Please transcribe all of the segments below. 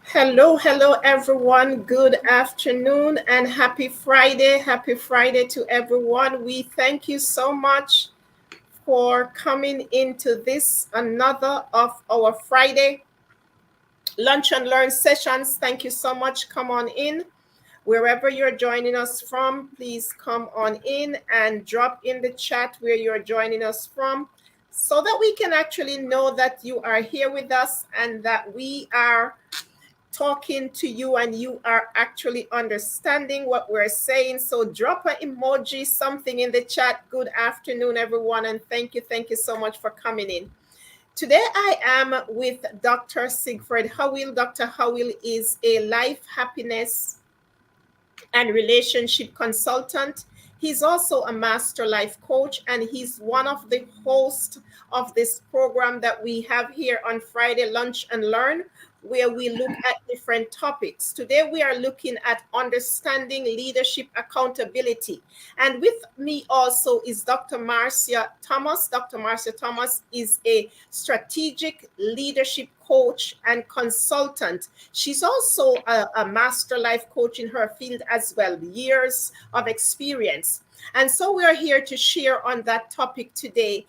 Hello, hello everyone. Good afternoon and happy Friday. Happy Friday to everyone. We thank you so much for coming into this another of our Friday lunch and learn sessions. Thank you so much. Come on in. Wherever you're joining us from, please come on in and drop in the chat where you're joining us from so that we can actually know that you are here with us and that we are talking to you and you are actually understanding what we're saying. So drop an emoji, something in the chat. Good afternoon, everyone, and thank you so much for coming in. Today I am with Dr. Sigfred Howell. Dr. Howell is a life, happiness, and relationship consultant. He's also a master life coach, and he's one of the hosts of this program that we have here on Friday Lunch and Learn, where we look at different topics. Today we are looking at understanding leadership accountability. And with me also is Dr. Marcia Thomas. Dr. Marcia Thomas is a strategic leadership coach and consultant. She's also a master life coach in her field as well, years of experience. And so we are here to share on that topic today,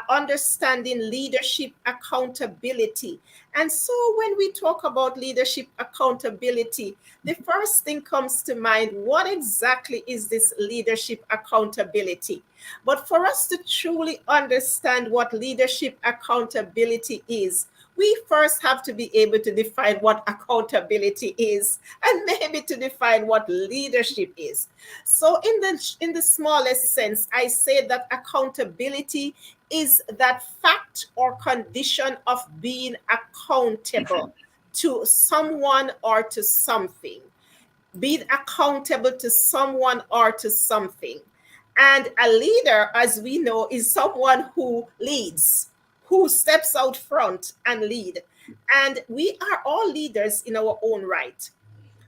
understanding leadership accountability. And so when we talk about leadership accountability, the first thing comes to mind, what exactly is this leadership accountability? But for us to truly understand what leadership accountability is, we first have to be able to define what accountability is and maybe to define what leadership is. So in the smallest sense, I say that accountability is that fact or condition of being accountable to someone or to something. Being accountable to someone or to something. And a leader, as we know, is someone who leads, who steps out front and lead. And we are all leaders in our own right.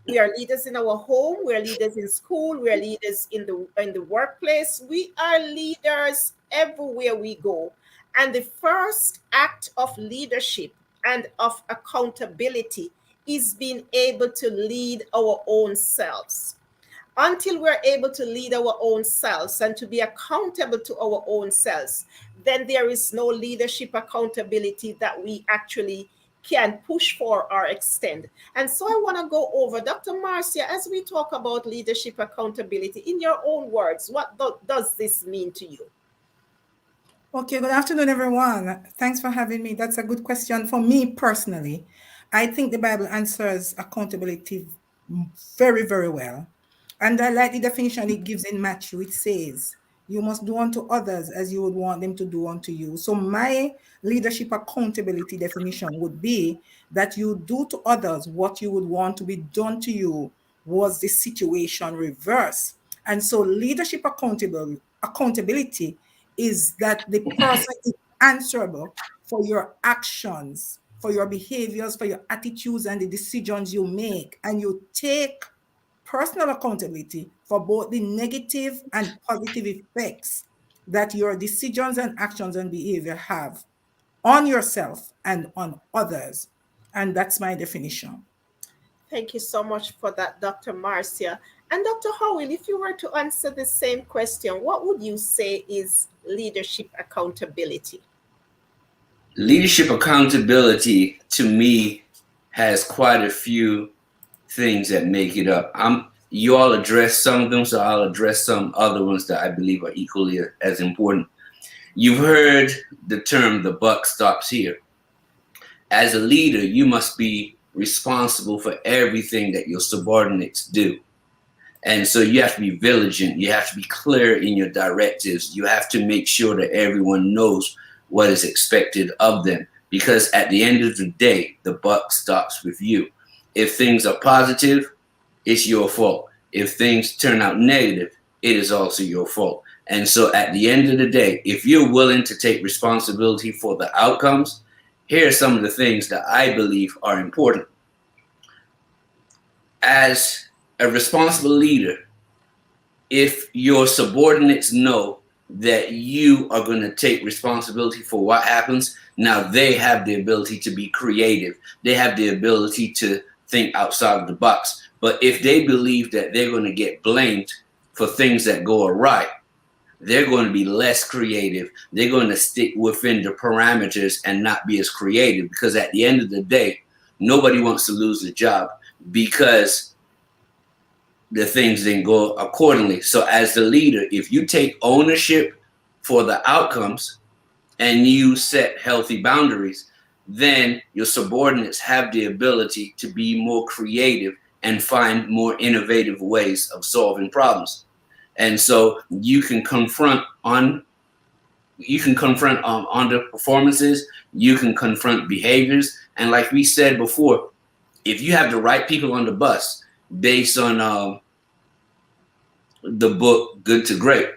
We are leaders in our home, we are leaders in school, we are leaders in the workplace. We are leaders everywhere we go. And the first act of leadership and of accountability is being able to lead our own selves. Until we're able to lead our own selves and to be accountable to our own selves, then there is no leadership accountability that we actually can push for or extend. And so I want to go over, Dr. Marcia, as we talk about leadership accountability, in your own words, what does this mean to you? Okay, good afternoon, everyone. Thanks for having me. That's a good question for me personally. I think the Bible answers accountability very, very well. And I like the definition it gives in Matthew. It says, you must do unto others as you would want them to do unto you. So my leadership accountability definition would be that you do to others what you would want to be done to you was the situation reverse. And so leadership accountability is that the person is answerable for your actions, for your behaviors, for your attitudes and the decisions you make. And you take personal accountability for both the negative and positive effects that your decisions and actions and behavior have on yourself and on others. And that's my definition. Thank you so much for that, Dr. Marcia. And Dr. Howell, if you were to answer the same question, what would you say is leadership accountability? Leadership accountability to me has quite a few things that make it up. You all address some of them, so I'll address some other ones that I believe are equally as important. You've heard the term "the buck stops here." As a leader, you must be responsible for everything that your subordinates do. And so you have to be vigilant. You have to be clear in your directives. You have to make sure that everyone knows what is expected of them. Because at the end of the day, the buck stops with you. If things are positive, it's your fault. If things turn out negative, it is also your fault. And so at the end of the day, if you're willing to take responsibility for the outcomes, here are some of the things that I believe are important. As a responsible leader, if your subordinates know that you are going to take responsibility for what happens, Now they have the ability to be creative. They have the ability to think outside of the box. But if they believe that they're going to get blamed for things that go awry, they're going to be less creative. They're going to stick within the parameters and not be as creative, because at the end of the day, nobody wants to lose a job because the things didn't go accordingly. So as the leader, if you take ownership for the outcomes and you set healthy boundaries, then your subordinates have the ability to be more creative and find more innovative ways of solving problems. And so you can confront underperformances, you can confront behaviors. And like we said before, if you have the right people on the bus, based on the book Good to Great,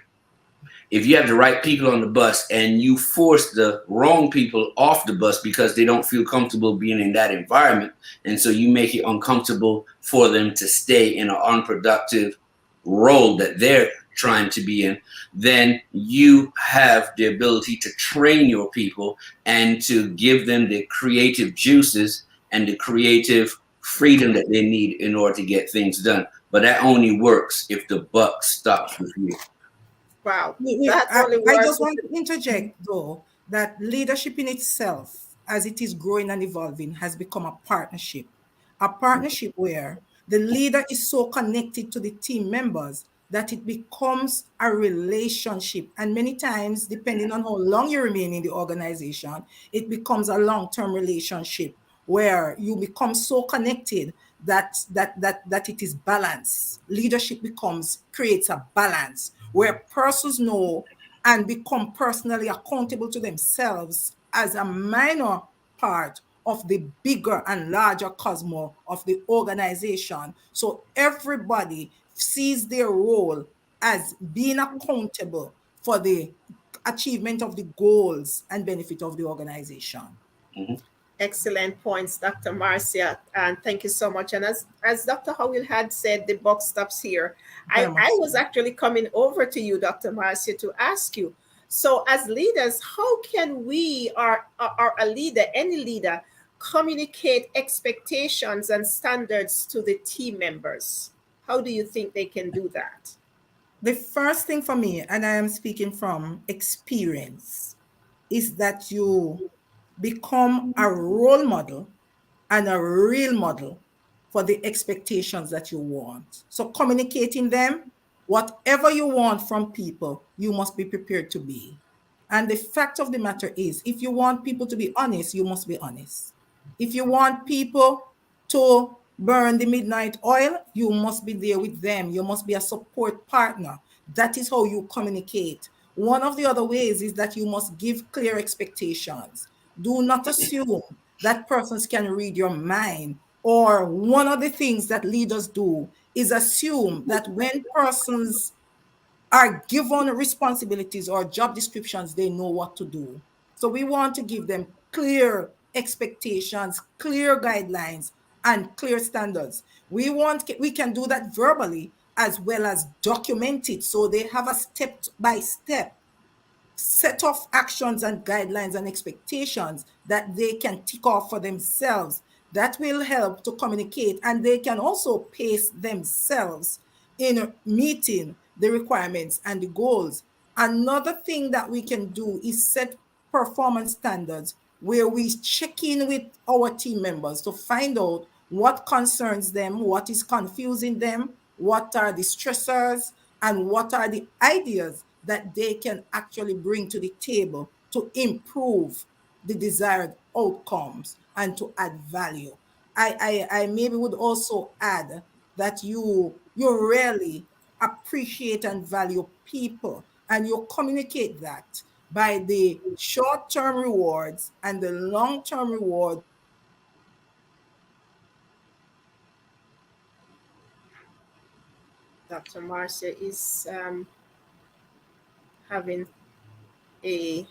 if you have the right people on the bus and you force the wrong people off the bus because they don't feel comfortable being in that environment, and so you make it uncomfortable for them to stay in an unproductive role that they're trying to be in, then you have the ability to train your people and to give them the creative juices and the creative freedom that they need in order to get things done. But that only works if the buck stops with you. Wow. I just want to interject, though, that leadership in itself, as it is growing and evolving, has become a partnership where the leader is so connected to the team members that it becomes a relationship. And many times, depending on how long you remain in the organization, it becomes a long-term relationship where you become so connected that it is balanced. Leadership creates a balance where persons know and become personally accountable to themselves as a minor part of the bigger and larger cosmos of the organization. So everybody sees their role as being accountable for the achievement of the goals and benefit of the organization. Mm-hmm. Excellent points, Dr. Marcia, and thank you so much. And as Dr. Howell had said, the buck stops here. I was actually coming over to you, Dr. Marcia, to ask you, so as leaders, how can we, or a leader, any leader, communicate expectations and standards to the team members? How do you think they can do that? The first thing for me, and I am speaking from experience, is that you become a role model and a real model for the expectations that you want. So communicating them, whatever you want from people, you must be prepared to be. And the fact of the matter is, if you want people to be honest, you must be honest. If you want people to burn the midnight oil, you must be there with them. You must be a support partner. That is how you communicate. One of the other ways is that you must give clear expectations. Do not assume that persons can read your mind. Or one of the things that leaders do is assume that when persons are given responsibilities or job descriptions, they know what to do. So we want to give them clear expectations, clear guidelines, and clear standards. We can do that verbally as well as document it, so they have a step-by-step set of actions and guidelines and expectations that they can tick off for themselves. That will help to communicate, and they can also pace themselves in meeting the requirements and the goals. Another thing that we can do is set performance standards where we check in with our team members to find out what concerns them, what is confusing them, what are the stressors, and what are the ideas that they can actually bring to the table to improve the desired outcomes and to add value. I maybe would also add that you really appreciate and value people, and you communicate that by the short-term rewards and the long-term reward. Dr. Marcia is having a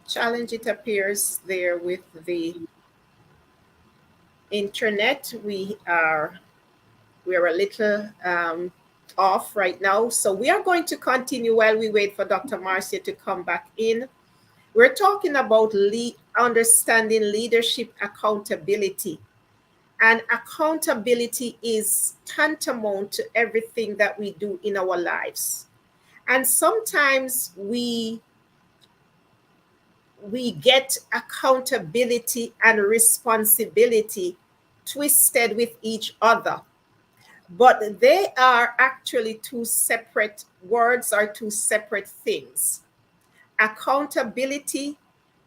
challenge, it appears, there with the internet. We are a little off right now, so we are going to continue while we wait for Dr. Marcia to come back in. We're talking about understanding leadership accountability. And accountability is tantamount to everything that we do in our lives. And sometimes we get accountability and responsibility twisted with each other, but they are actually two separate words or two separate things. Accountability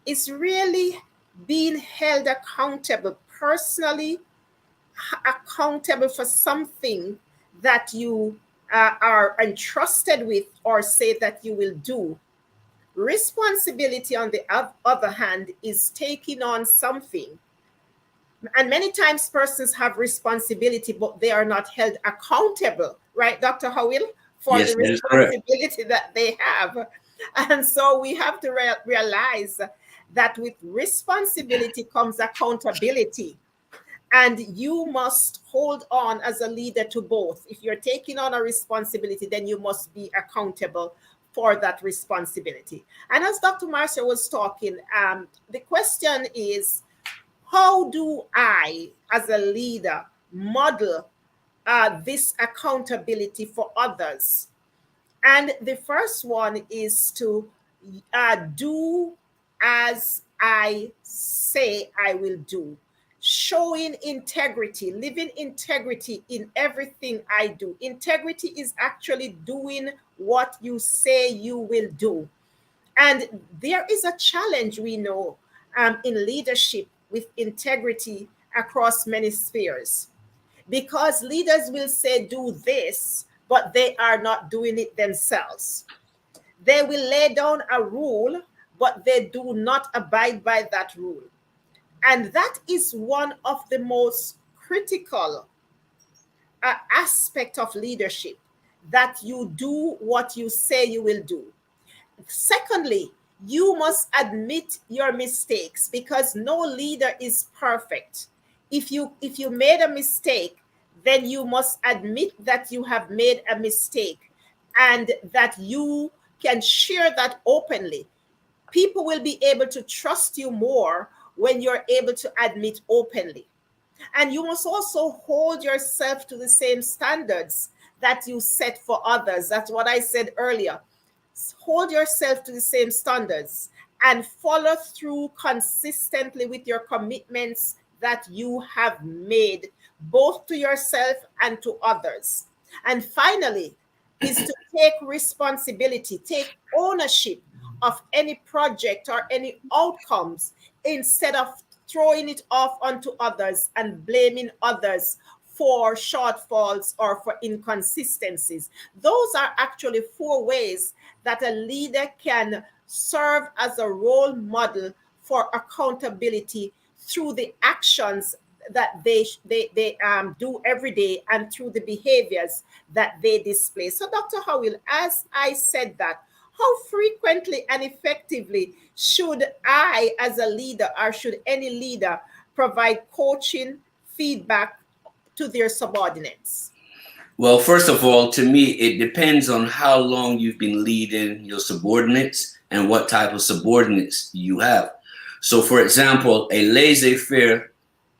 is really being held accountable personally, accountable for something that you are entrusted with or say that you will do. Responsibility, on the other hand, is taking on something. And many times persons have responsibility, but they are not held accountable, right, Dr. Howell, for Yes, the that is correct. responsibility that they have. And so we have to realize that with responsibility comes accountability. And you must hold on as a leader to both. If you're taking on a responsibility, then you must be accountable for that responsibility. And as Dr. Marcia was talking, the question is, how do I, as a leader, model this accountability for others? And the first one is to do as I say I will do, showing integrity, living integrity in everything I do. Integrity is actually doing what you say you will do. And there is a challenge, we know, in leadership with integrity across many spheres, because leaders will say, do this, but they are not doing it themselves. They will lay down a rule, but they do not abide by that rule. And that is one of the most critical aspect of leadership, that you do what you say you will do. Secondly, you must admit your mistakes, because no leader is perfect. If you made a mistake, then you must admit that you have made a mistake, and that you can share that openly. People will be able to trust you more when you're able to admit openly. And you must also hold yourself to the same standards that you set for others. That's what I said earlier. Hold yourself to the same standards and follow through consistently with your commitments that you have made, both to yourself and to others. And finally, is to take responsibility, take ownership of any project or any outcomes, instead of throwing it off onto others and blaming others for shortfalls or for inconsistencies. Those are actually four ways that a leader can serve as a role model for accountability, through the actions that they do every day, and through the behaviors that they display. So, Dr. Howell, as I said that, how frequently and effectively should I, as a leader, or should any leader, provide coaching, feedback to their subordinates? Well, first of all, to me, it depends on how long you've been leading your subordinates and what type of subordinates you have. So, for example, a laissez-faire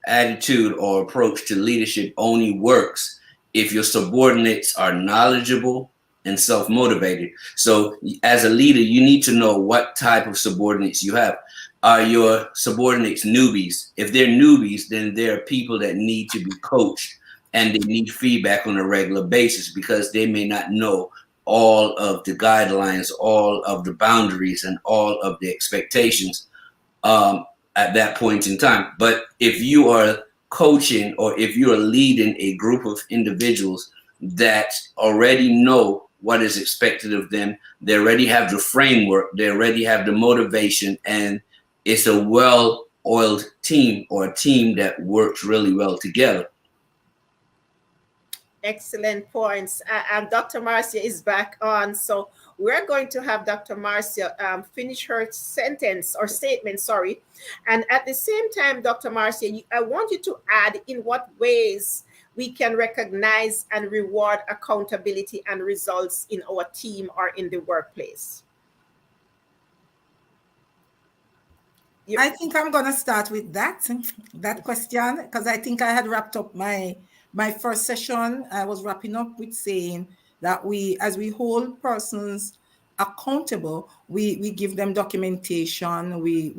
attitude or approach to leadership only works if your subordinates are knowledgeable and self-motivated. So, as a leader, you need to know what type of subordinates you have. Are your subordinates newbies? If they're newbies, then they're people that need to be coached, and they need feedback on a regular basis, because they may not know all of the guidelines, all of the boundaries, and all of the expectations at that point in time. But if you are coaching, or if you are leading a group of individuals that already know what is expected of them, they already have the framework, they already have the motivation, and it's a well-oiled team, or a team that works really well together. Excellent points. And Dr. Marcia is back on. So we're going to have Dr. Marcia finish her sentence or statement, sorry. And at the same time, Dr. Marcia, I want you to add in what ways we can recognize and reward accountability and results in our team or in the workplace. I think I'm going to start with that question, because I think I had wrapped up my first session. I was wrapping up with saying that as we hold persons accountable, we give them documentation, we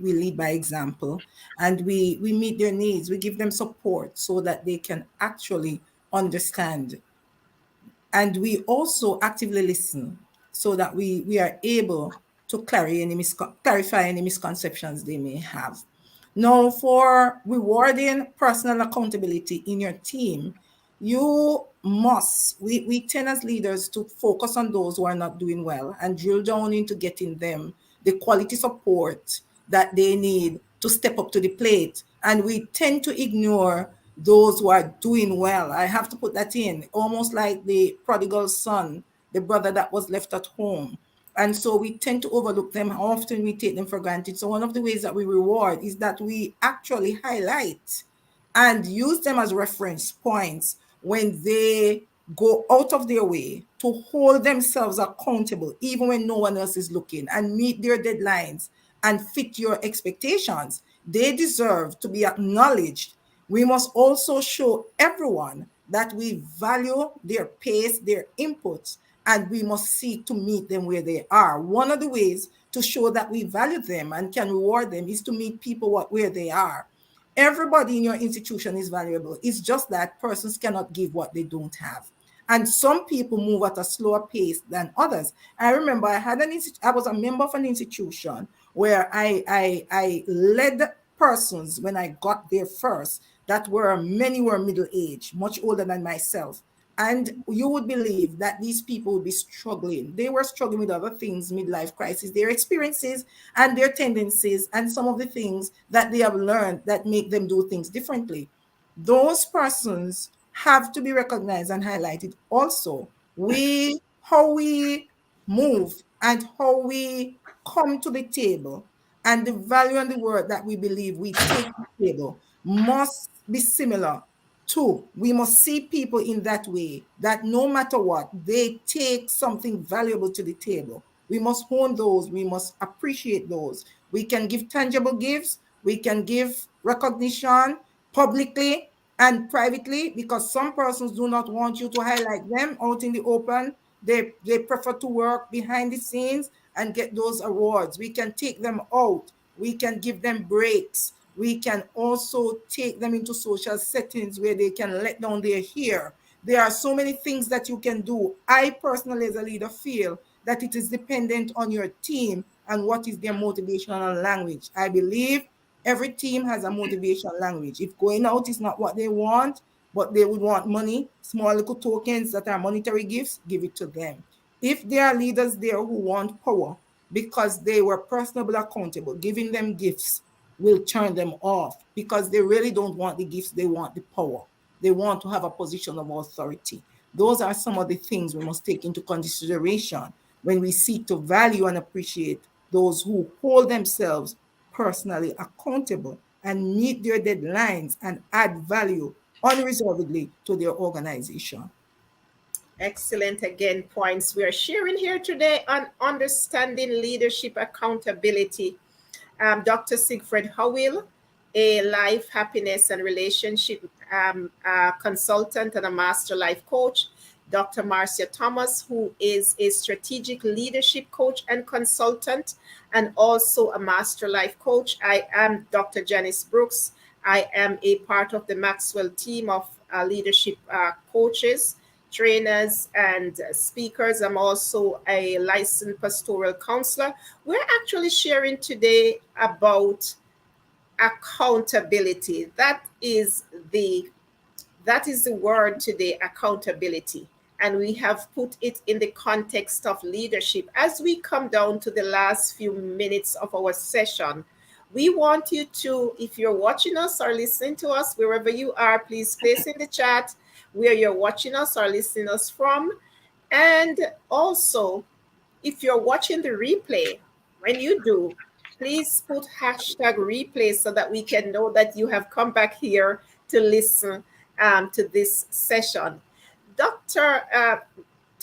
lead by example, and we meet their needs. We give them support so that they can actually understand, and we also actively listen so that we are able to clarify any misconceptions they may have. Now, for rewarding personal accountability in your team, we tend as leaders to focus on those who are not doing well and drill down into getting them the quality support that they need to step up to the plate. And we tend to ignore those who are doing well. I have to put that in, almost like the prodigal son, the brother that was left at home. And so we tend to overlook them. Often we take them for granted. So one of the ways that we reward is that we actually highlight and use them as reference points when they go out of their way to hold themselves accountable, even when no one else is looking, and meet their deadlines and fit your expectations. They deserve to be acknowledged. We must also show everyone that we value their pace, their inputs, and we must seek to meet them where they are. One of the ways to show that we value them and can reward them is to meet people where they are. Everybody in your institution is valuable. It's just that persons cannot give what they don't have. And some people move at a slower pace than others. I remember I was a member of an institution where I led persons when I got there first many were middle age, much older than myself. And you would believe that these people would be struggling. They were struggling with other things, midlife crisis, their experiences and their tendencies, and some of the things that they have learned that make them do things differently. Those persons have to be recognized and highlighted also. How we move and how we come to the table, and the value and the word that we believe we take to the table must be similar. Two, we must see people in that way, that no matter what, they take something valuable to the table. We must hone those, we must appreciate those. We can give tangible gifts, we can give recognition publicly and privately, because some persons do not want you to highlight them out in the open. They prefer to work behind the scenes and get those awards. We can take them out, we can give them breaks. We can also take them into social settings where they can let down their hair. There are so many things that you can do. I personally, as a leader, feel that it is dependent on your team and what is their motivational language. I believe every team has a motivational language. If going out is not what they want, but they would want money, small little tokens that are monetary gifts, give it to them. If there are leaders there who want power because they were personally accountable, giving them gifts will turn them off, because they really don't want the gifts, they want the power. They want to have a position of authority. Those are some of the things we must take into consideration when we seek to value and appreciate those who hold themselves personally accountable and meet their deadlines and add value unreservedly to their organization. Excellent, again, points we are sharing here today on understanding leadership accountability. Dr. Siegfried Howell, a life, happiness, and relationship consultant and a master life coach. Dr. Marcia Thomas, who is a strategic leadership coach and consultant, and also a master life coach. I am Dr. Janice Brooks. I am a part of the Maxwell team of leadership coaches, trainers, and speakers. I'm also a licensed pastoral counselor. We're actually sharing today about accountability. That is the word today, accountability. And we have put it in the context of leadership. As we come down to the last few minutes of our session, we want you to, if you're watching us or listening to us, wherever you are, please place in the chat where you're watching us or listening us from. And also, if you're watching the replay, when you do, please put hashtag replay so that we can know that you have come back here to listen to this session. Dr.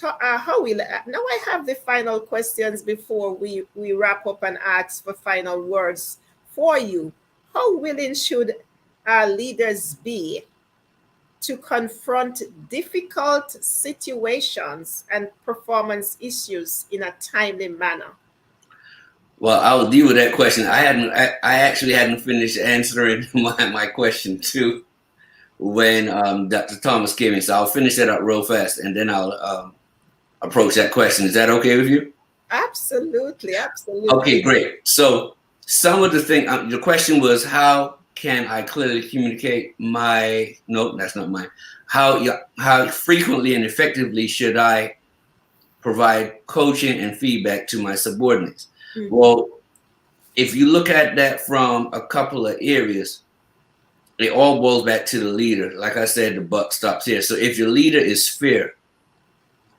Howell, now I have the final questions before we wrap up and ask for final words for you, how willing should our leaders be to confront difficult situations and performance issues in a timely manner? Well, I'll deal with that question. I actually hadn't finished answering my question too when Dr. Thomas came in. So I'll finish that up real fast and then I'll approach that question. Is that okay with you? Absolutely, absolutely. Okay, great. So some of the thing, the question was, how can I clearly communicate my? No, that's not mine. How frequently and effectively should I provide coaching and feedback to my subordinates? Mm-hmm. Well, if you look at that from a couple of areas, it all boils back to the leader. Like I said, the buck stops here. So if your leader is fair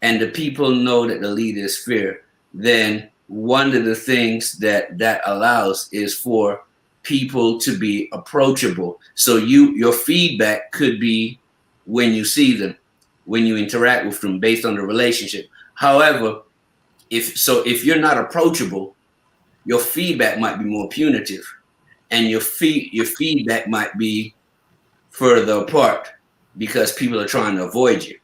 and the people know that the leader is fair, then one of the things that allows is for people to be approachable. So your feedback could be when you see them, when you interact with them based on the relationship. However, if you're not approachable, your feedback might be more punitive and your feedback might be further apart because people are trying to avoid you.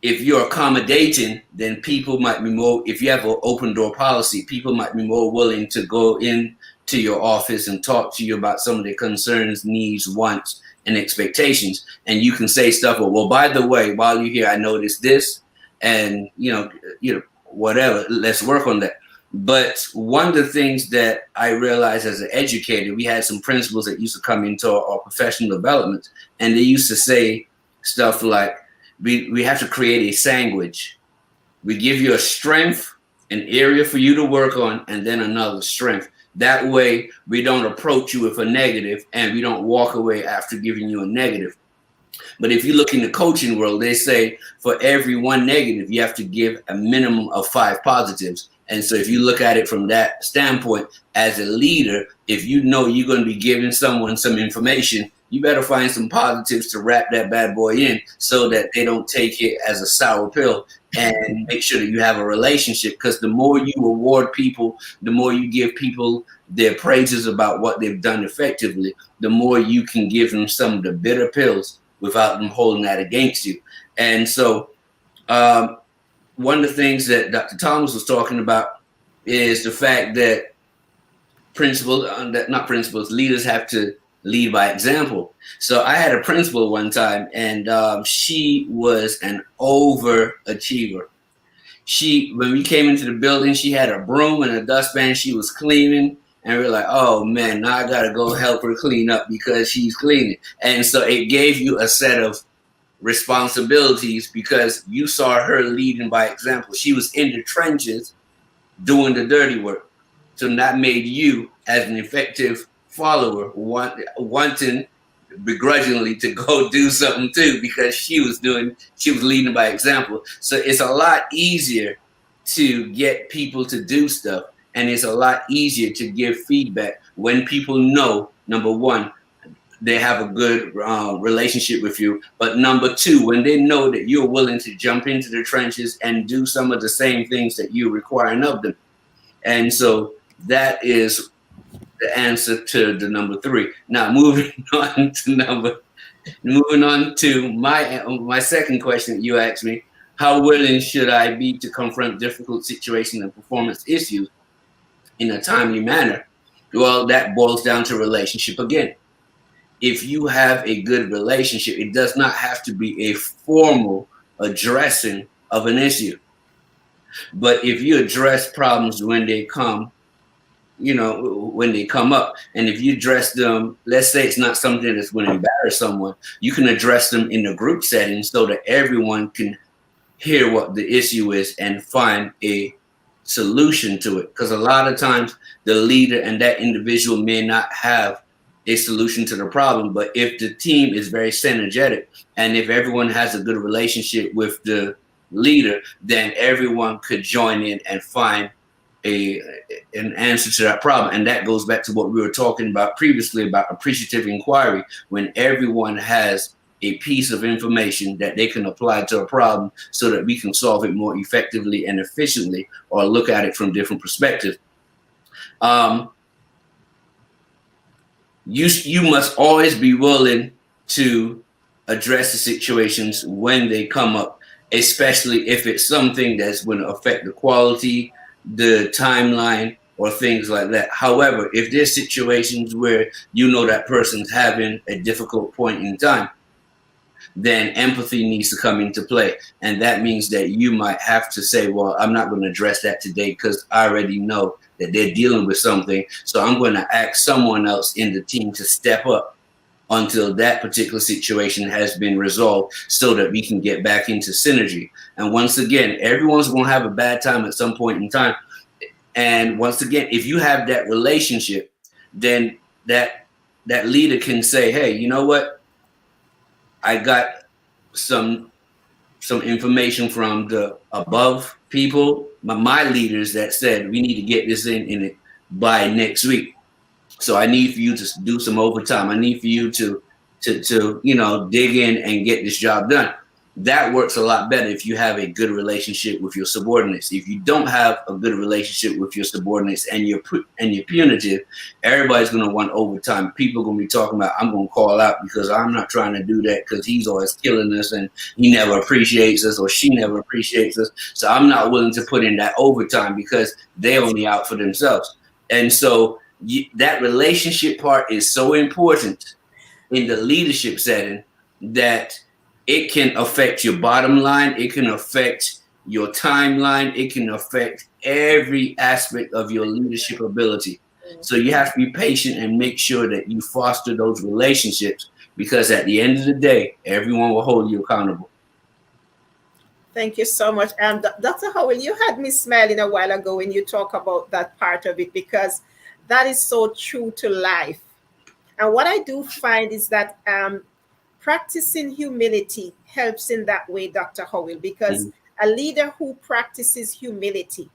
If you're accommodating, then people might be more, if you have an open door policy, people might be more willing to go into your office and talk to you about some of their concerns, needs, wants, and expectations. And you can say stuff, well, by the way, while you're here, I noticed this, and whatever, let's work on that. But one of the things that I realized as an educator, we had some principals that used to come into our professional development, and they used to say stuff like, we have to create a sandwich. We give you a strength, an area for you to work on, and then another strength. That way, we don't approach you with a negative, and we don't walk away after giving you a negative. But if you look in the coaching world, they say for every one negative, you have to give a minimum of 5 positives. And so if you look at it from that standpoint, as a leader, if you know you're going to be giving someone some information, you better find some positives to wrap that bad boy in so that they don't take it as a sour pill, and make sure that you have a relationship. Because the more you reward people, the more you give people their praises about what they've done effectively, the more you can give them some of the bitter pills without them holding that against you. And so one of the things that Dr. Thomas was talking about is the fact that leaders have to lead by example. So I had a principal one time, and she was an overachiever. When we came into the building, she had a broom and a dustpan. She was cleaning, and we were like, oh man, now I gotta go help her clean up because she's cleaning. And so it gave you a set of responsibilities because you saw her leading by example. She was in the trenches doing the dirty work. So that made you, as an effective follower, wanting begrudgingly to go do something too, because she was leading by example. So it's a lot easier to get people to do stuff, and it's a lot easier to give feedback when people know, number one, they have a good relationship with you, but number two, when they know that you're willing to jump into the trenches and do some of the same things that you're requiring of them. And so that is the answer to the number 3. Now moving on to my second question that you asked me, how willing should I be to confront difficult situations and performance issues in a timely manner? Well, that boils down to relationship again. If you have a good relationship, it does not have to be a formal addressing of an issue. But if you address problems when they come, when they come up, and if you address them, let's say it's not something that's going to embarrass someone, you can address them in a group setting so that everyone can hear what the issue is and find a solution to it. Because a lot of times the leader and that individual may not have a solution to the problem, but if the team is very synergetic and if everyone has a good relationship with the leader, then everyone could join in and find an answer to that problem. And that goes back to what we were talking about previously about appreciative inquiry, when everyone has a piece of information that they can apply to a problem so that we can solve it more effectively and efficiently, or look at it from different perspectives. you must always be willing to address the situations when they come up, especially if it's something that's going to affect the quality, the timeline, or things like that. However, if there's situations where you know that person's having a difficult point in time, then empathy needs to come into play. And that means that you might have to say, well, I'm not going to address that today because I already know that they're dealing with something. So I'm going to ask someone else in the team to step up until that particular situation has been resolved so that we can get back into synergy. And once again, everyone's going to have a bad time at some point in time. And once again, if you have that relationship, then that leader can say, hey, you know what? I got some information from the above people, my leaders, that said we need to get this in it by next week. So I need for you to do some overtime. I need for you to dig in and get this job done. That works a lot better if you have a good relationship with your subordinates. If you don't have a good relationship with your subordinates and you're punitive, everybody's going to want overtime. People are going to be talking about, I'm going to call out because I'm not trying to do that because he's always killing us and he never appreciates us or she never appreciates us. So I'm not willing to put in that overtime because they're only out for themselves. And so that relationship part is so important in the leadership setting that it can affect your bottom line. It can affect your timeline. It can affect every aspect of your leadership ability. So you have to be patient and make sure that you foster those relationships, because at the end of the day, everyone will hold you accountable. Thank you so much. Dr. Howell, you had me smiling a while ago when you talk about that part of it, because that is so true to life. And what I do find is that practicing humility helps in that way, Dr. Howell, because a leader who practices humility,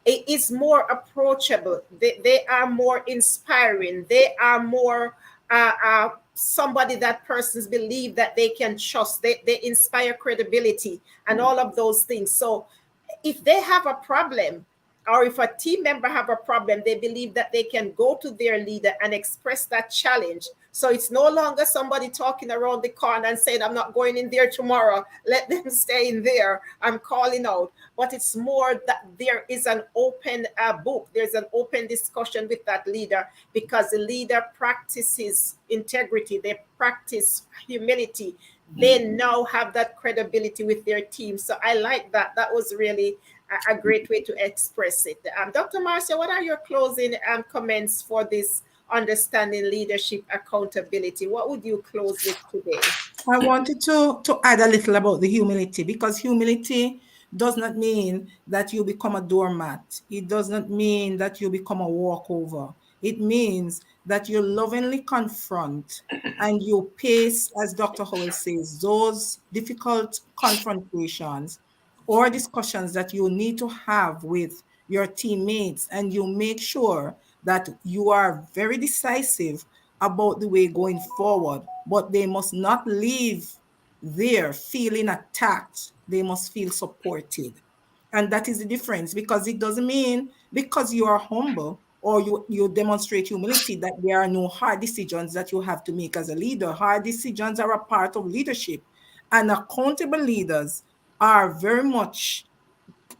it is more approachable. They are more inspiring. They are more somebody that persons believe that they can trust. They inspire credibility and all of those things. So if they have a problem, or if a team member have a problem, they believe that they can go to their leader and express that challenge. So it's no longer somebody talking around the corner and saying, I'm not going in there tomorrow. Let them stay in there. I'm calling out. But it's more that there is an open book. There's an open discussion with that leader, because the leader practices integrity. They practice humility. They now have that credibility with their team. So I like that. That was really a great way to express it. Dr. Marcia, what are your closing comments for this understanding leadership accountability? What would you close with today? I wanted to add a little about the humility, because humility does not mean that you become a doormat. It does not mean that you become a walkover. It means that you lovingly confront and you pace, as Dr. Howell says, those difficult confrontations or discussions that you need to have with your teammates, and you make sure that you are very decisive about the way going forward, but they must not leave there feeling attacked. They must feel supported. And that is the difference, because it doesn't mean because you are humble or you demonstrate humility that there are no hard decisions that you have to make as a leader. Hard decisions are a part of leadership, and accountable leaders are very much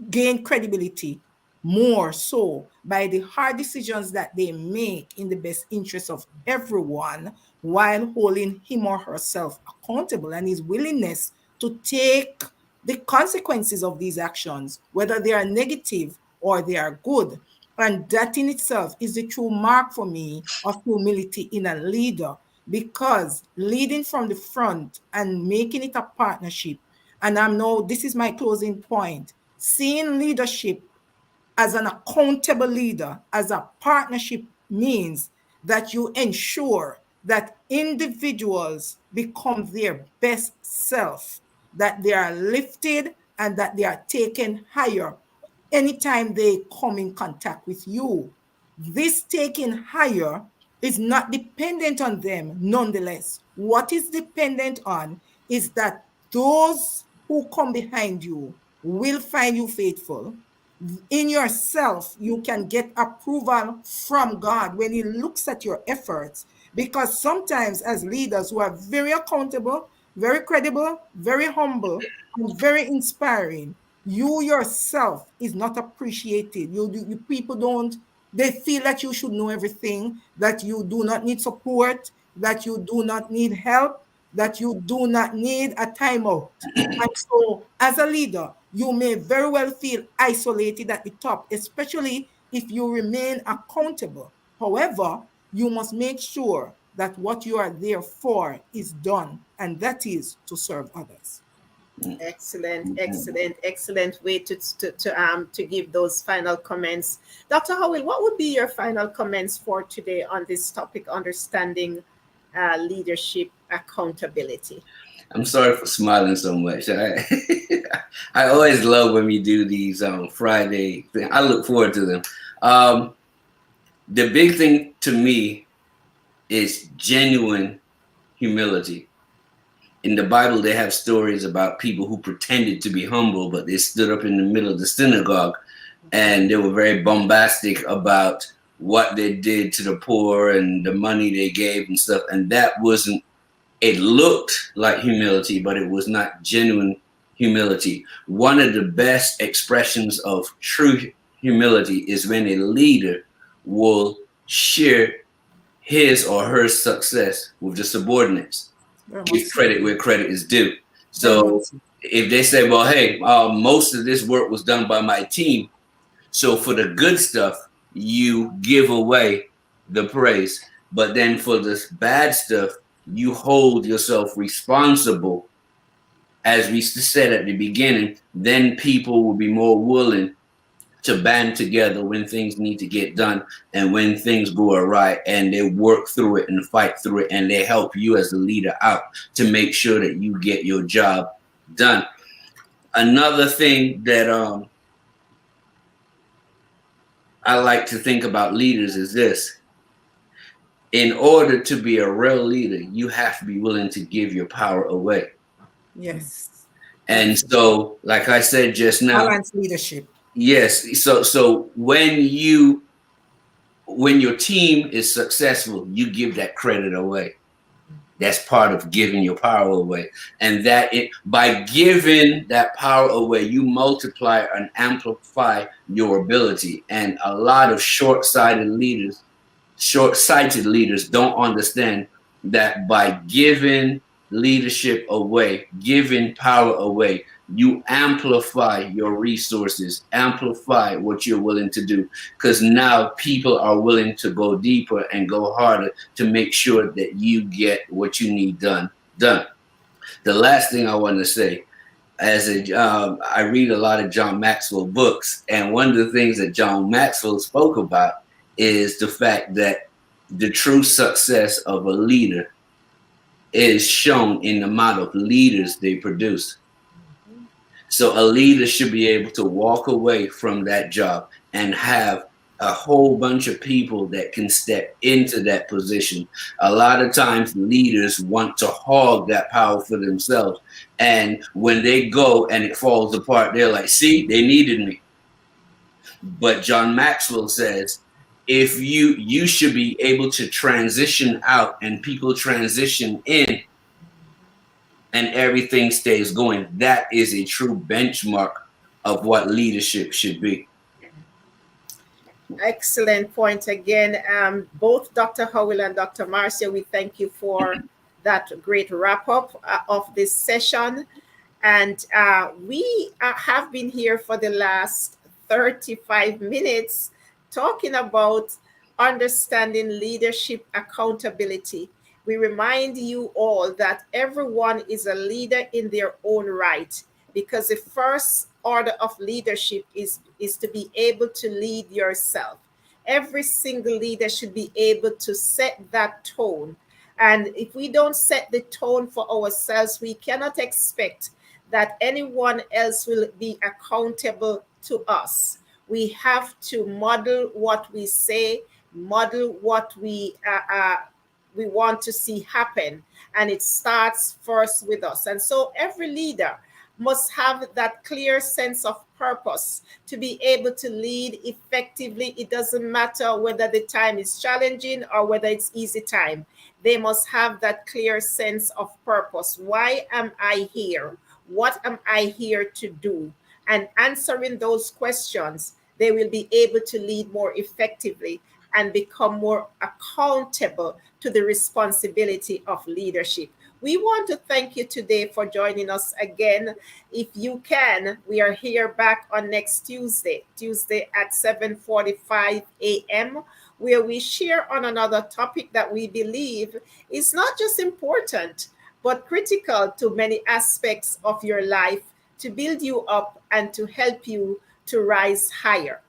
gain credibility more so by the hard decisions that they make in the best interest of everyone, while holding him or herself accountable, and his willingness to take the consequences of these actions, whether they are negative or they are good. And that in itself is the true mark for me of humility in a leader, because leading from the front and making it a partnership. And I know this is my closing point. Seeing leadership as an accountable leader, as a partnership, means that you ensure that individuals become their best self, that they are lifted and that they are taken higher anytime they come in contact with you. This taking higher is not dependent on them. Nonetheless, what is dependent on is that those who come behind you will find you faithful, In yourself, you can get approval from God when He looks at your efforts. Because sometimes, as leaders who are very accountable, very credible, very humble, and very inspiring, you yourself is not appreciated. You people don't, they feel that you should know everything, that you do not need support, that you do not need help, that you do not need a timeout. And so, as a leader, you may very well feel isolated at the top, especially if you remain accountable. However, you must make sure that what you are there for is done, and that is to serve others. Excellent, excellent, excellent way to give those final comments. Dr. Howell, what would be your final comments for today on this topic, understanding leadership accountability? I'm sorry for smiling so much. I always love when we do these Friday things. I look forward to them. The big thing to me is genuine humility. In the Bible, they have stories about people who pretended to be humble, but they stood up in the middle of the synagogue and they were very bombastic about what they did to the poor and the money they gave and stuff. And that wasn't, it looked like humility, but it was not genuine humility. One of the best expressions of true humility is when a leader will share his or her success with the subordinates. Give credit where credit is due. So if they say, well, hey, most of this work was done by my team, so for the good stuff, you give away the praise. But then for this bad stuff, you hold yourself responsible. As we said at the beginning, then people will be more willing to band together when things need to get done and when things go awry, and they work through it and fight through it, and they help you as the leader out to make sure that you get your job done. Another thing that I like to think about leaders is this. In order to be a real leader, you have to be willing to give your power away. Yes. And so, like I said just now, balanced leadership. Yes. So when your team is successful, you give that credit away. That's part of giving your power away. And by giving that power away, you multiply and amplify your ability. And a lot of short-sighted leaders don't understand that by giving leadership away, giving power away, you amplify your resources, amplify what you're willing to do, because now people are willing to go deeper and go harder to make sure that you get what you need done. The last thing I want to say, I read a lot of John Maxwell books, and one of the things that John Maxwell spoke about is the fact that the true success of a leader is shown in the amount of leaders they produce. So a leader should be able to walk away from that job and have a whole bunch of people that can step into that position. A lot of times leaders want to hog that power for themselves. And when they go and it falls apart, they're like, see, they needed me. But John Maxwell says, if you should be able to transition out and people transition in and everything stays going. That is a true benchmark of what leadership should be. Excellent point again. Both Dr. Howell and Dr. Marcia, we thank you for that great wrap up of this session. And we have been here for the last 35 minutes talking about understanding leadership accountability. We remind you all that everyone is a leader in their own right, because the first order of leadership is to be able to lead yourself. Every single leader should be able to set that tone. And if we don't set the tone for ourselves, we cannot expect that anyone else will be accountable to us. We have to model what we say, model what we want to see happen. And it starts first with us. And so every leader must have that clear sense of purpose to be able to lead effectively. It doesn't matter whether the time is challenging or whether it's easy time. They must have that clear sense of purpose. Why am I here? What am I here to do? And answering those questions, they will be able to lead more effectively and become more accountable to the responsibility of leadership. We want to thank you today for joining us again. If you can, we are here back on next Tuesday at 7:45 a.m., where we share on another topic that we believe is not just important, but critical to many aspects of your life to build you up and to help you to rise higher.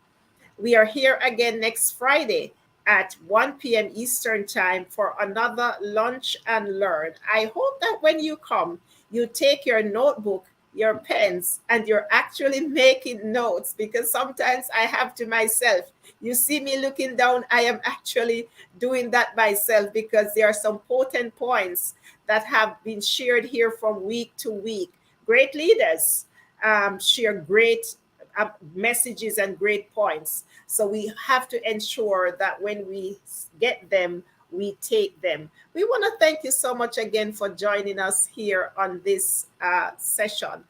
We are here again next Friday at 1 p.m. Eastern Time for another Lunch and Learn. I hope that when you come, you take your notebook, your pens, and you're actually making notes, because sometimes I have to myself. You see me looking down, I am actually doing that myself, because there are some potent points that have been shared here from week to week. Great leaders share great messages and great points. So we have to ensure that when we get them, we take them. We want to thank you so much again for joining us here on this session.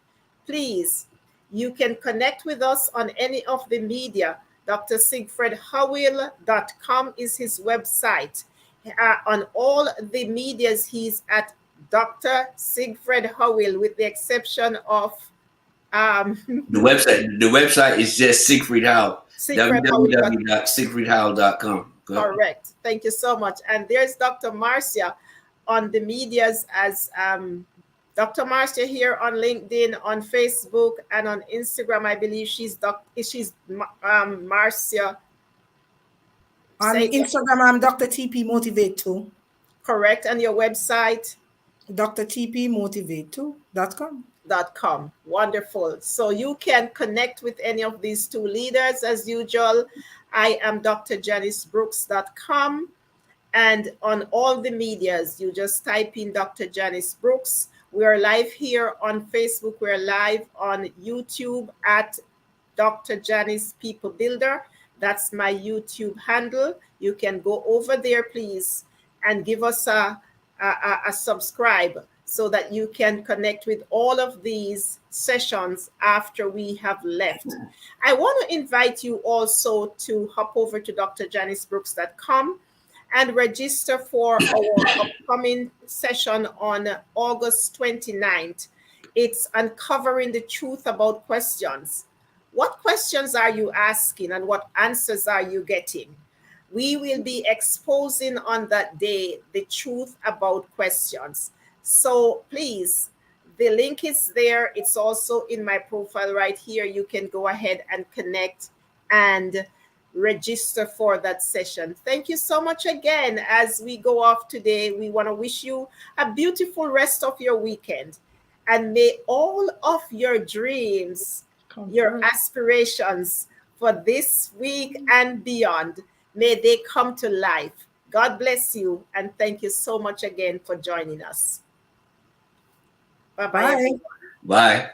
Please, you can connect with us on any of the media. drsigfredhowell.com is his website. On all the medias, he's at Dr. Sigfred Howell, with the exception of The website is just Siegfried Howell. Sigfredhowell.com. www.siegfriedhowell.com. Correct. Thank you so much. And there's Dr. Marcia on the medias as Dr. Marcia here on LinkedIn, on Facebook, and on Instagram. I believe she's Marcia. On Instagram, I'm Dr. TP Motivate too. Correct. And your website? drtpmotivate2.com. Wonderful. So you can connect with any of these two leaders as usual. I am drjanicebrooks.com, and on all the medias, you just type in Dr. Janice Brooks. We are live here on Facebook. We're live on YouTube at Dr. Janice People Builder. That's my YouTube handle. You can go over there, please, and give us a subscribe, so that you can connect with all of these sessions after we have left. I want to invite you also to hop over to drjanicebrooks.com and register for our upcoming session on August 29th. It's uncovering the truth about questions. What questions are you asking, and what answers are you getting? We will be exposing on that day the truth about questions. So please, the link is there. It's also in my profile right here. You can go ahead and connect and register for that session. Thank you so much again. As we go off today, we want to wish you a beautiful rest of your weekend. And may all of your dreams, your aspirations for this week and beyond, may they come to life. God bless you. And thank you so much again for joining us. Bye-bye. Bye.